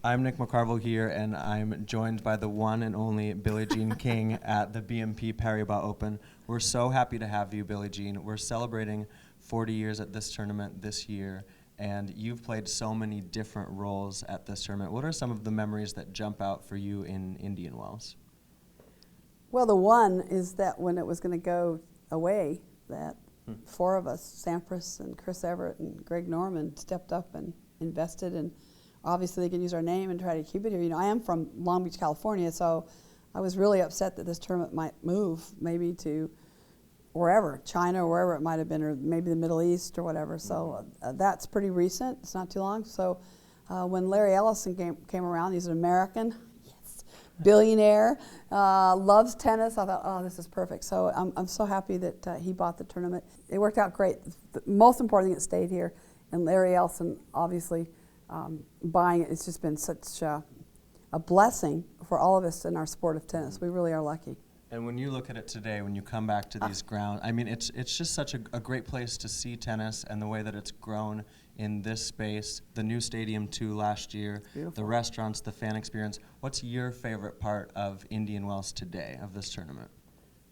I'm Nick McCarville here, and I'm joined by the one and only Billie Jean King at the BNP Paribas Open. We're so happy to have you, Billie Jean. We're celebrating 40 years at this tournament this year, and you've played so many different roles at this tournament. What are some of the memories that jump out for you in Indian Wells? Well, the one is that when it was going to go away, that four of us, Sampras and Chris Everett and Greg Norman, stepped up and invested, and obviously they can use our name and try to keep it here. You know, I am from Long Beach, California, so I was really upset that this tournament might move maybe to wherever, China or wherever it might have been, or maybe the Middle East or whatever. So that's pretty recent. It's not too long. So when Larry Ellison came around, he's an American, billionaire, loves tennis. I thought, oh, this is perfect. So I'm so happy that he bought the tournament. It worked out great. The most important thing, it stayed here, and Larry Ellison obviously buying it. It's just been such a blessing for all of us in our sport of tennis. We really are lucky. And when you look at it today, when you come back to these grounds, I mean, it's just such a great place to see tennis, and the way that it's grown in this space, the new stadium too last year, the restaurants, the fan experience. What's your favorite part of Indian Wells today, of this tournament?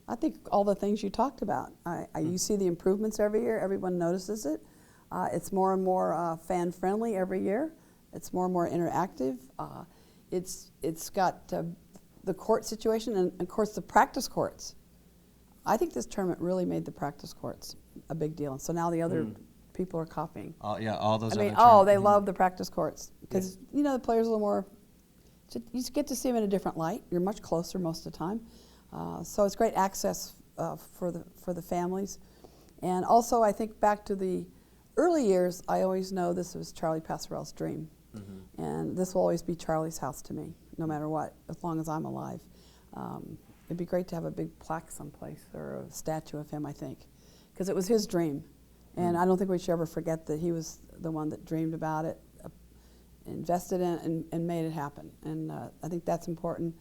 I think all the things you talked about. You see the improvements every year. Everyone notices it. It's more and more fan-friendly every year. It's more and more interactive. It's got the court situation, and of course the practice courts. I think this tournament really made the practice courts a big deal. And so now the other people are copying. All those. I mean, they love the practice courts because you know the players are a little more. You just get to see them in a different light. You're much closer most of the time, so it's great access for the families, and also I think back to the early years. I always know this was Charlie Passerell's dream, and this will always be Charlie's house to me, no matter what, as long as I'm alive. It'd be great to have a big plaque someplace or a statue of him, I think, because it was his dream. And I don't think we should ever forget that he was the one that dreamed about it, invested in it, and made it happen. And I think that's important.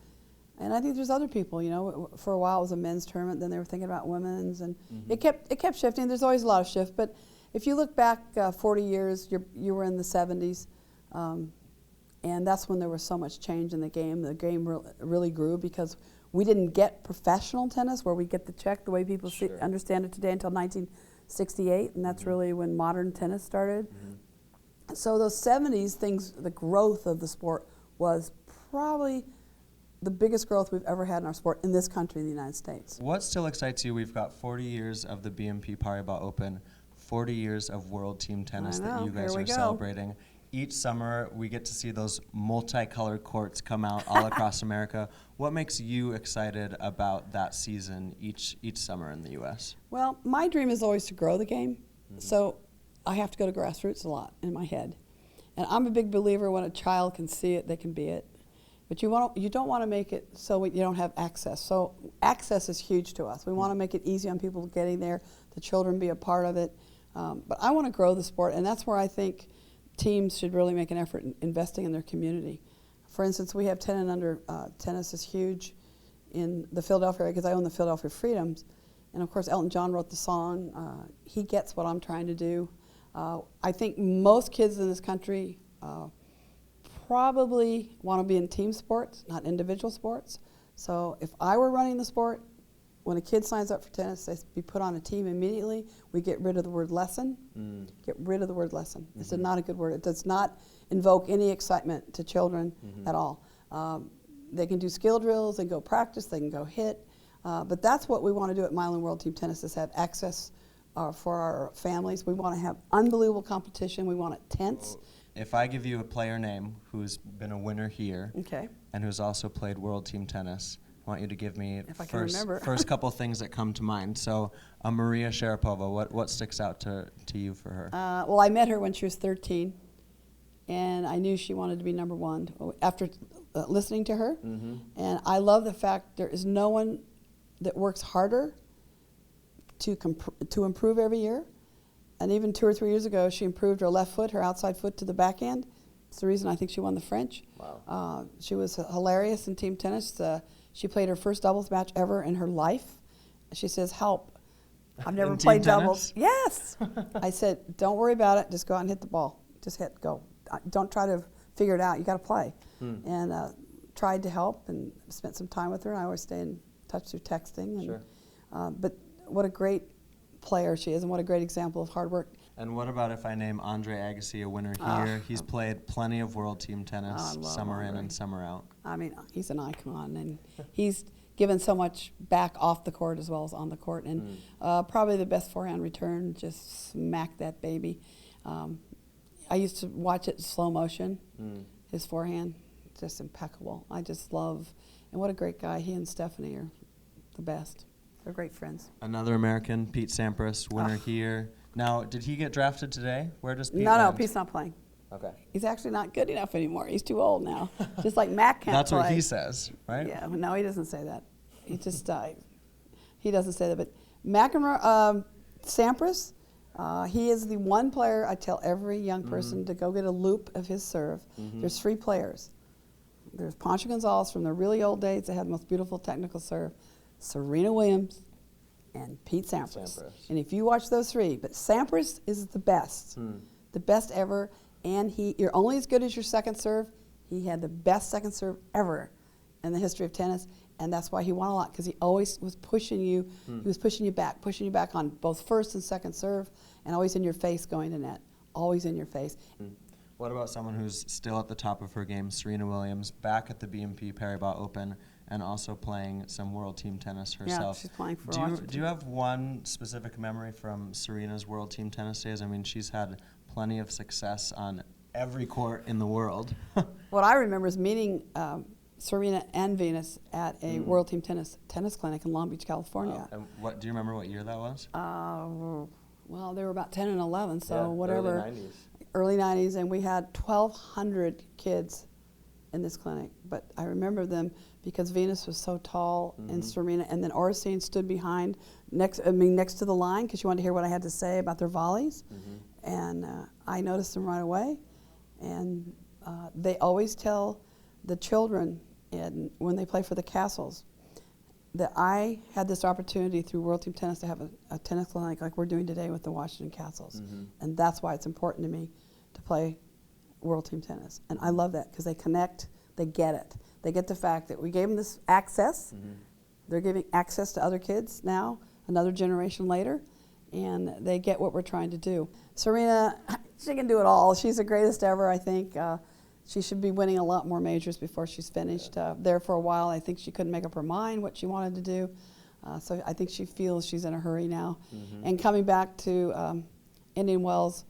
And I think there's other people, you know, for a while it was a men's tournament, then they were thinking about women's, and it kept shifting. There's always a lot of shift, but if you look back 40 years, you were in the 70s, and that's when there was so much change in the game. The game really grew because we didn't get professional tennis where we get the check the way people understand it today until 1968, and that's really when modern tennis started. So those 70s things, the growth of the sport was probably the biggest growth we've ever had in our sport in this country, in the United States. What still excites you? We've got 40 years of the BNP Paribas Open, 40 years of World Team Tennis that you guys are celebrating. Each summer, we get to see those multicolored courts come out all across America. What makes you excited about that season each summer in the U.S.? Well, my dream is always to grow the game, so I have to go to grassroots a lot in my head. And I'm a big believer when a child can see it, they can be it. But you don't want to make it so you don't have access. So access is huge to us. We want to make it easy on people getting there, the children be a part of it. But I want to grow the sport, and that's where I think teams should really make an effort in investing in their community. For instance, we have 10 and under tennis is huge in the Philadelphia area because I own the Philadelphia Freedoms. And of course, Elton John wrote the song. He gets what I'm trying to do. I think most kids in this country probably want to be in team sports, not individual sports. So if I were running the sport, when a kid signs up for tennis, they be put on a team immediately. We get rid of the word lesson. Get rid of the word lesson. It's not a good word. It does not invoke any excitement to children at all. They can do skill drills, they can go practice, they can go hit. But that's what we want to do at Milan World Team Tennis, is have access for our families. We want to have unbelievable competition. We want it tense. If I give you a player name who's been a winner here and who's also played World Team Tennis, I want you to give me first couple things that come to mind. So Maria Sharapova, what sticks out to you for her? Well, I met her when she was 13, and I knew she wanted to be number one after listening to her. And I love the fact there is no one that works harder to improve every year. And even 2 or 3 years ago, she improved her left foot, her outside foot to the backhand. It's the reason I think she won the French. Wow. She was hilarious in team tennis. She played her first doubles match ever in her life. She says, help. I've never played doubles. Yes. I said, don't worry about it. Just go out and hit the ball. Just hit, go. Don't try to figure it out. You got to play. And tried to help and spent some time with her. And I always stay in touch through texting. And, Sure. But what a great player she is, and what a great example of hard work. And what about if I name Andre Agassi a winner here? He's played plenty of World Team Tennis, summer in and summer out. I mean, he's an icon, and he's given so much back off the court as well as on the court. And probably the best forehand return, just smack that baby. I used to watch it in slow motion, his forehand, just impeccable. I just love, and what a great guy. He and Stephanie are the best. They're great friends. Another American, Pete Sampras, winner here. Now, did he get drafted today? Where does Pete No, land? Pete's not playing. Okay. He's actually not good enough anymore. He's too old now. Just like Matt can't That's play. what he says, right? Yeah, no, he doesn't say that. He just he doesn't say that. But McEnroe, Sampras, he is the one player I tell every young person to go get a loop of his serve. There's 3 players. There's Pancho Gonzalez from the really old days that had the most beautiful technical serve, Serena Williams, and Pete Sampras. And if you watch those 3, but Sampras is the best ever. And you're only as good as your second serve. He had the best second serve ever in the history of tennis, and that's why he won a lot, because he always was pushing you. He was pushing you back on both first and second serve, and always in your face going to net, always in your face. What about someone who's still at the top of her game, Serena Williams, back at the BNP Paribas Open, and also playing some World Team Tennis herself? Yeah, she's playing for Do you have one specific memory from Serena's World Team Tennis days? I mean, she's had plenty of success on every court in the world. What I remember is meeting Serena and Venus at a World Team Tennis clinic in Long Beach, California. And do you remember what year that was? Well, they were about 10 and 11, so Yeah, whatever. early 90s. Early 90s, and we had 1,200 kids in this clinic. But I remember them because Venus was so tall and Serena, and then Oracene stood behind, next to the line, because she wanted to hear what I had to say about their volleys. And I noticed them right away. And they always tell the children when they play for the castles that I had this opportunity through World Team Tennis to have a tennis clinic like we're doing today with the Washington Castles. And that's why it's important to me to play World Team Tennis. And I love that because they connect, they get it. They get the fact that we gave them this access. They're giving access to other kids now, another generation later, and they get what we're trying to do. Serena, she can do it all. She's the greatest ever, I think. She should be winning a lot more majors before she's finished. There for a while, I think she couldn't make up her mind what she wanted to do. So I think she feels she's in a hurry now. And coming back to Indian Wells,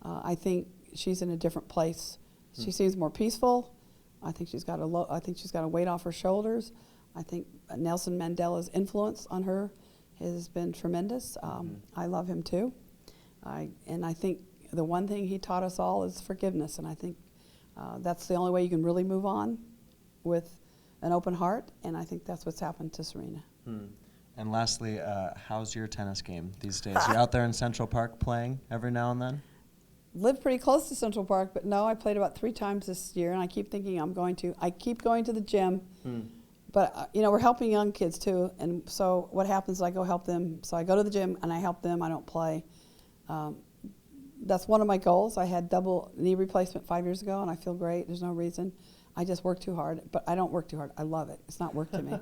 I think she's in a different place. She seems more peaceful. I think she's got a weight off her shoulders. I think Nelson Mandela's influence on her has been tremendous. I love him too. And I think the one thing he taught us all is forgiveness, and I think that's the only way you can really move on with an open heart, and I think that's what's happened to Serena. And lastly, how's your tennis game these days? You're out there in Central Park playing every now and then? Live pretty close to Central Park, but no, I played about 3 times this year, and I keep thinking I keep going to the gym, but we're helping young kids too, and so what happens is I go help them. So I go to the gym and I help them, I don't play. That's one of my goals. I had double knee replacement 5 years ago, and I feel great. There's no reason. I just work too hard, but I don't work too hard. I love it. It's not work to me.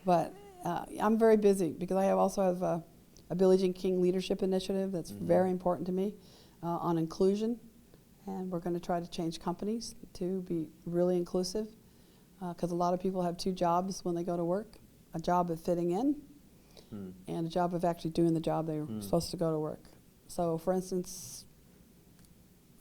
But I'm very busy because I also have a Billie Jean King leadership initiative that's very important to me on inclusion, and we're going to try to change companies to be really inclusive because a lot of people have 2 jobs when they go to work, a job of fitting in and a job of actually doing the job they were supposed to go to work. So, for instance,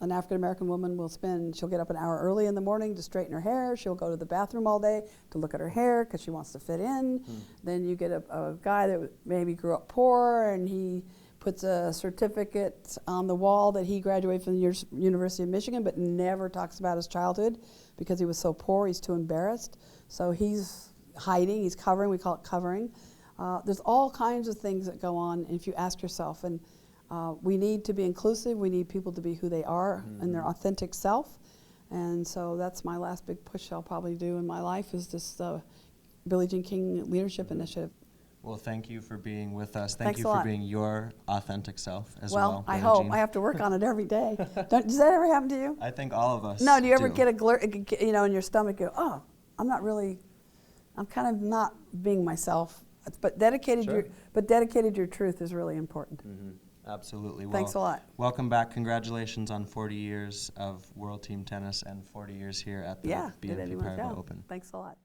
an African-American woman she'll get up an hour early in the morning to straighten her hair. She'll go to the bathroom all day to look at her hair because she wants to fit in. Then you get a guy that maybe grew up poor, and he puts a certificate on the wall that he graduated from the University of Michigan, but never talks about his childhood because he was so poor, he's too embarrassed. So he's hiding, he's covering, we call it covering. There's all kinds of things that go on if you ask yourself. And we need to be inclusive. We need people to be who they are and their authentic self. And so that's my last big push I'll probably do in my life is this Billie Jean King leadership initiative. Well, thank you for being with us. Thanks Thank you a for lot. being your authentic self as well. Well, I Billie hope. Jean. I have to work on it every day. Does that ever happen to you? I think all of us. No, do you ever get you know, in your stomach, go, oh, I'm kind of not being myself. But dedicated your truth is really important. Mm-hmm. Absolutely. Thanks a lot. Welcome back. Congratulations on 40 years of World Team Tennis and 40 years here at the Yeah, did BNP anyone? Paribas Yeah. Open. Thanks a lot.